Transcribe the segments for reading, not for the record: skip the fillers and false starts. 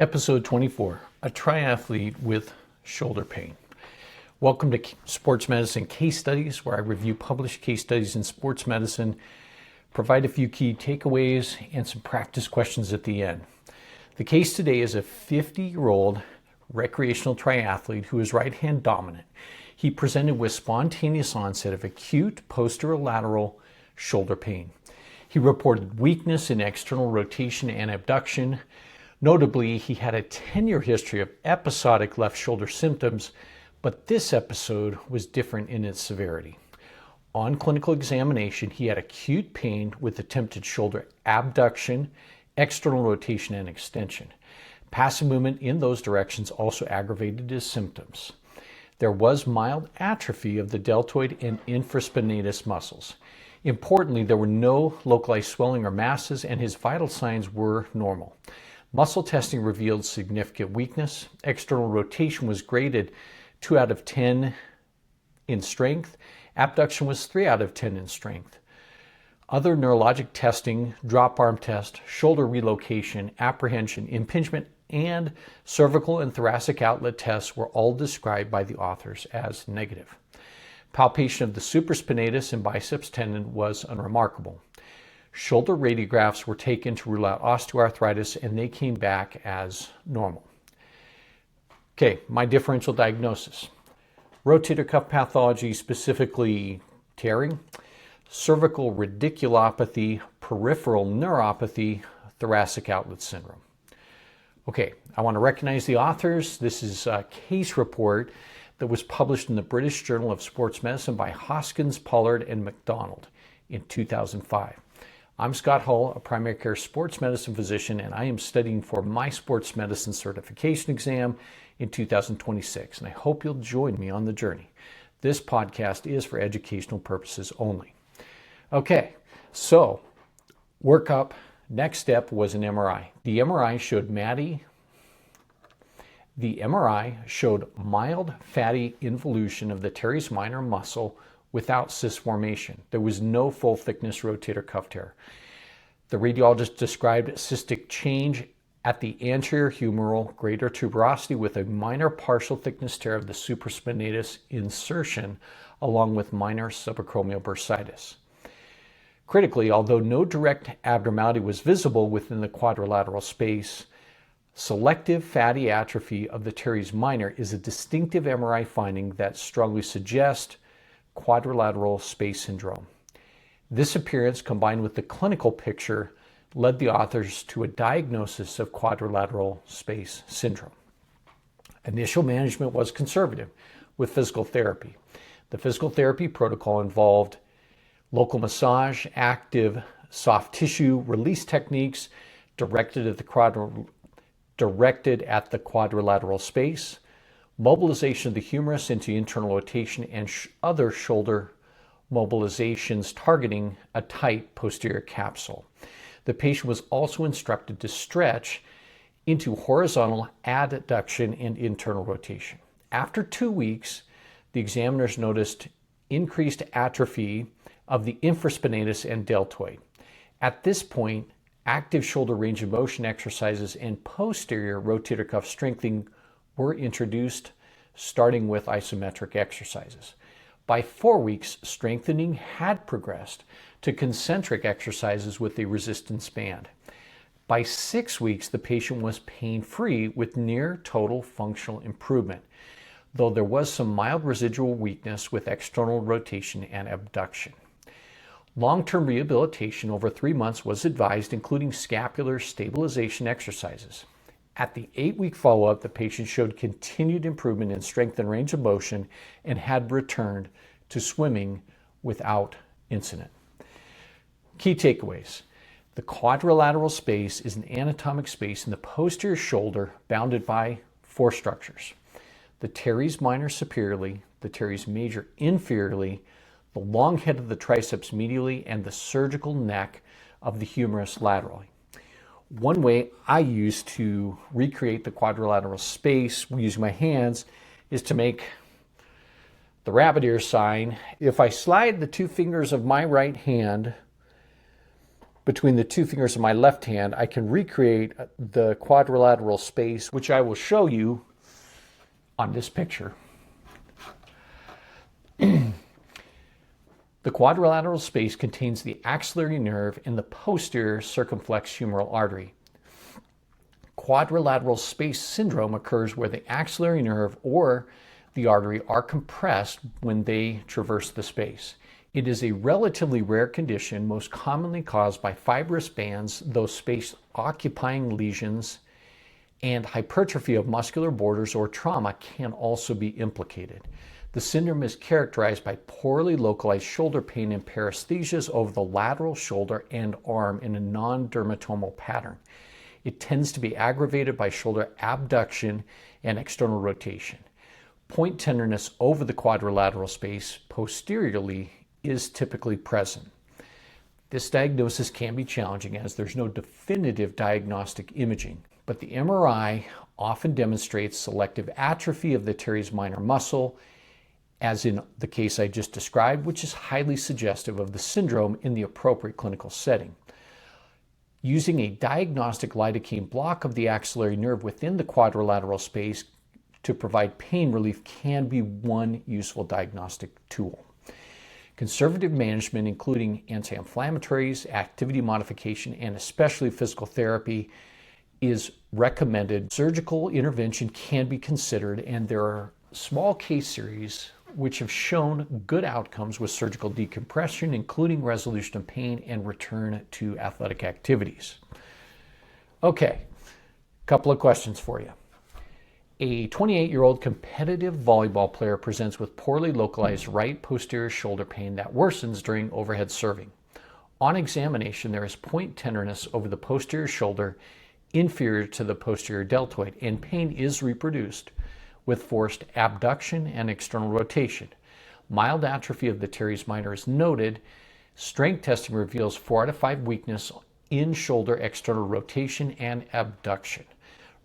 Episode 24, a triathlete with shoulder pain. Welcome to Sports Medicine Case Studies, where I review published case studies in sports medicine, provide a few key takeaways, and some practice questions at the end. The case today is a 50-year-old recreational triathlete who is right-hand dominant. He presented with spontaneous onset of acute posterolateral shoulder pain. He reported weakness in external rotation and abduction. Notably, he had a 10-year history of episodic left shoulder symptoms, but this episode was different in its severity. On clinical examination, he had acute pain with attempted shoulder abduction, external rotation, and extension. Passive movement in those directions also aggravated his symptoms. There was mild atrophy of the deltoid and infraspinatus muscles. Importantly, there were no localized swelling or masses, and his vital signs were normal. Muscle testing revealed significant weakness. External rotation was graded 2 out of 10 in strength. Abduction was 3 out of 10 in strength. Other neurologic testing, drop arm test, shoulder relocation, apprehension, impingement, and cervical and thoracic outlet tests were all described by the authors as negative. Palpation of the supraspinatus and biceps tendon was unremarkable. Shoulder radiographs were taken to rule out osteoarthritis, and they came back as normal. Okay, my differential diagnosis. Rotator cuff pathology, specifically tearing, cervical radiculopathy, peripheral neuropathy, thoracic outlet syndrome. Okay, I want to recognize the authors. This is a case report that was published in the British Journal of Sports Medicine by Hoskins, Pollard, and McDonald in 2005. I'm Scott Hull, a primary care sports medicine physician, and I am studying for my sports medicine certification exam in 2026, and I hope you'll join me on the journey. This podcast is for educational purposes only. Okay, so workup. Next step was an MRI. The MRI showed mild fatty involution of the teres minor muscle without cyst formation. There was no full thickness rotator cuff tear. The radiologist described cystic change at the anterior humeral greater tuberosity with a minor partial thickness tear of the supraspinatus insertion along with minor subacromial bursitis. Critically, although no direct abnormality was visible within the quadrilateral space, selective fatty atrophy of the teres minor is a distinctive MRI finding that strongly suggests quadrilateral space syndrome. This appearance, combined with the clinical picture, led the authors to a diagnosis of quadrilateral space syndrome. Initial management was conservative with physical therapy. The physical therapy protocol involved local massage, active soft tissue release techniques directed at the quadrilateral space, mobilization of the humerus into internal rotation, and other shoulder mobilizations targeting a tight posterior capsule. The patient was also instructed to stretch into horizontal adduction and internal rotation. After 2 weeks, the examiners noticed increased atrophy of the infraspinatus and deltoid. At this point, active shoulder range of motion exercises and posterior rotator cuff strengthening were introduced, starting with isometric exercises. By 4 weeks, strengthening had progressed to concentric exercises with a resistance band. By 6 weeks, the patient was pain-free with near total functional improvement, though there was some mild residual weakness with external rotation and abduction. Long-term rehabilitation over 3 months was advised, including scapular stabilization exercises. At the 8-week follow-up, the patient showed continued improvement in strength and range of motion and had returned to swimming without incident. Key takeaways. The quadrilateral space is an anatomic space in the posterior shoulder bounded by 4 structures: the teres minor superiorly, the teres major inferiorly, the long head of the triceps medially, and the surgical neck of the humerus laterally. One way I use to recreate the quadrilateral space using my hands is to make the rabbit ear sign. If I slide the 2 fingers of my right hand between the two fingers of my left hand, I can recreate the quadrilateral space, which I will show you on this picture. The quadrilateral space contains the axillary nerve and the posterior circumflex humeral artery. Quadrilateral space syndrome occurs where the axillary nerve or the artery are compressed when they traverse the space. It is a relatively rare condition, most commonly caused by fibrous bands, those space-occupying lesions, and hypertrophy of muscular borders or trauma can also be implicated. The syndrome is characterized by poorly localized shoulder pain and paresthesias over the lateral shoulder and arm in a non-dermatomal pattern. It tends to be aggravated by shoulder abduction and external rotation. Point tenderness over the quadrilateral space posteriorly is typically present. This diagnosis can be challenging as there's no definitive diagnostic imaging, but the MRI often demonstrates selective atrophy of the teres minor muscle, as in the case I just described, which is highly suggestive of the syndrome in the appropriate clinical setting. Using a diagnostic lidocaine block of the axillary nerve within the quadrilateral space to provide pain relief can be one useful diagnostic tool. Conservative management, including anti-inflammatories, activity modification, and especially physical therapy, is recommended. Surgical intervention can be considered, and there are small case series which have shown good outcomes with surgical decompression, including resolution of pain and return to athletic activities. Okay, a couple of questions for you. A 28-year-old competitive volleyball player presents with poorly localized right posterior shoulder pain that worsens during overhead serving. On examination, there is point tenderness over the posterior shoulder inferior to the posterior deltoid, and pain is reproduced with forced abduction and external rotation. Mild atrophy of the teres minor is noted. Strength testing reveals 4 out of 5 weakness in shoulder external rotation and abduction.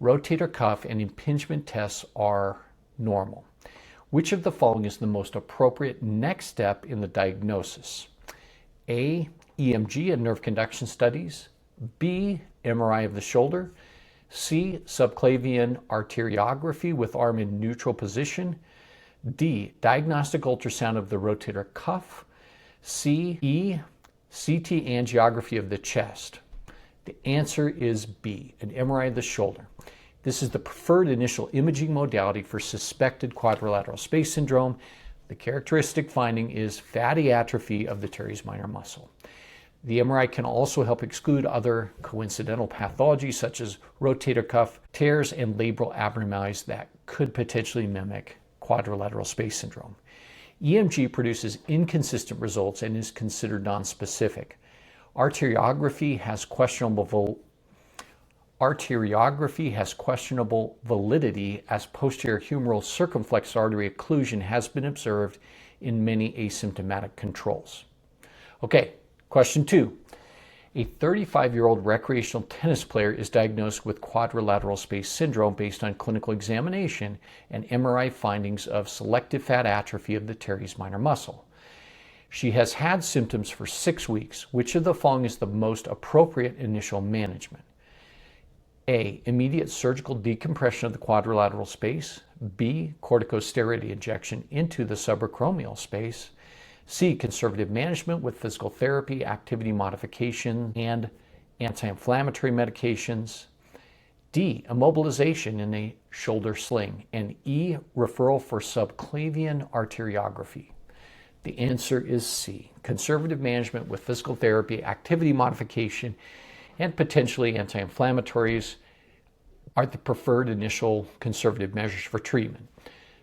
Rotator cuff and impingement tests are normal. Which of the following is the most appropriate next step in the diagnosis? A, EMG and nerve conduction studies. B, MRI of the shoulder. C, subclavian arteriography with arm in neutral position. D, diagnostic ultrasound of the rotator cuff. E, CT angiography of the chest. The answer is B, an MRI of the shoulder. This is the preferred initial imaging modality for suspected quadrilateral space syndrome. The characteristic finding is fatty atrophy of the teres minor muscle. The MRI can also help exclude other coincidental pathologies such as rotator cuff tears and labral abnormalities that could potentially mimic quadrilateral space syndrome. EMG produces inconsistent results and is considered nonspecific. Arteriography has questionable validity as posterior humeral circumflex artery occlusion has been observed in many asymptomatic controls. Okay. Question 2. A 35-year-old recreational tennis player is diagnosed with quadrilateral space syndrome based on clinical examination and MRI findings of selective fat atrophy of the teres minor muscle. She has had symptoms for 6 weeks. Which of the following is the most appropriate initial management? A, immediate surgical decompression of the quadrilateral space. B, corticosteroid injection into the subacromial space. C, conservative management with physical therapy, activity modification, and anti-inflammatory medications. D, immobilization in a shoulder sling. And E, referral for subclavian arteriography. The answer is C, conservative management with physical therapy, activity modification, and potentially anti-inflammatories are the preferred initial conservative measures for treatment.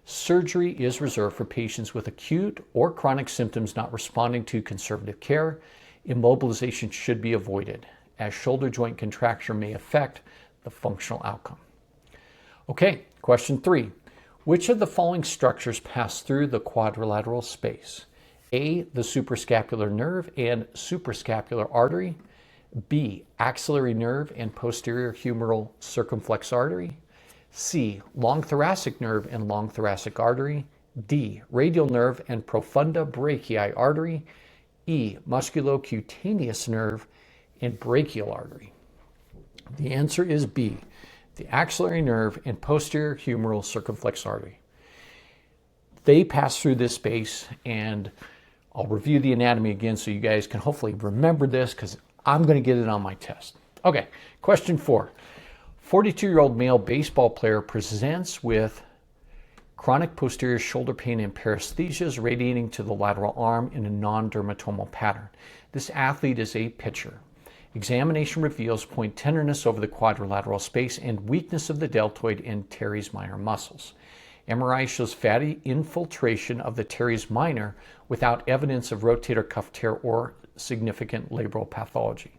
Surgery is reserved for patients with acute or chronic symptoms not responding to conservative care. Immobilization should be avoided, as shoulder joint contracture may affect the functional outcome. Okay, question 3. Which of the following structures pass through the quadrilateral space? A, the suprascapular nerve and suprascapular artery. B, axillary nerve and posterior humeral circumflex artery. C, long thoracic nerve and long thoracic artery. D, radial nerve and profunda brachii artery. E, musculocutaneous nerve. and brachial artery? The answer is B, the axillary nerve and posterior humeral circumflex artery. They pass through this space, and I'll review the anatomy again so you guys can hopefully remember this because I'm going to get it on my test. Okay, question 4. 42-year-old male baseball player presents with chronic posterior shoulder pain and paresthesias radiating to the lateral arm in a non-dermatomal pattern. This athlete is a pitcher. Examination reveals point tenderness over the quadrilateral space and weakness of the deltoid and teres minor muscles. MRI shows fatty infiltration of the teres minor without evidence of rotator cuff tear or significant labral pathology.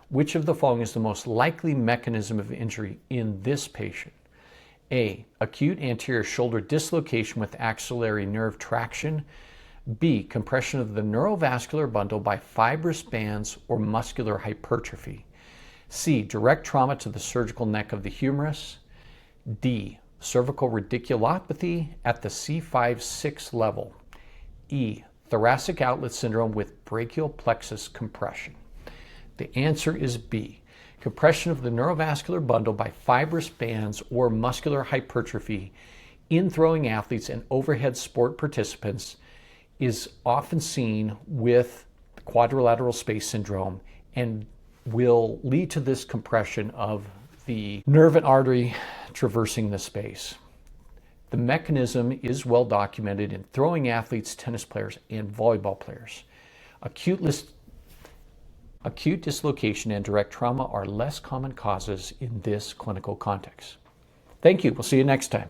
Which of the following is the most likely mechanism of injury in this patient? A, acute anterior shoulder dislocation with axillary nerve traction. B, compression of the neurovascular bundle by fibrous bands or muscular hypertrophy. C, direct trauma to the surgical neck of the humerus. D, cervical radiculopathy at the C5-6 level. E, thoracic outlet syndrome with brachial plexus compression. The answer is B, compression of the neurovascular bundle by fibrous bands or muscular hypertrophy in throwing athletes and overhead sport participants is often seen with quadrilateral space syndrome and will lead to this compression of the nerve and artery traversing the space. The mechanism is well documented in throwing athletes, tennis players, and volleyball players. Acute dislocation and direct trauma are less common causes in this clinical context. Thank you. We'll see you next time.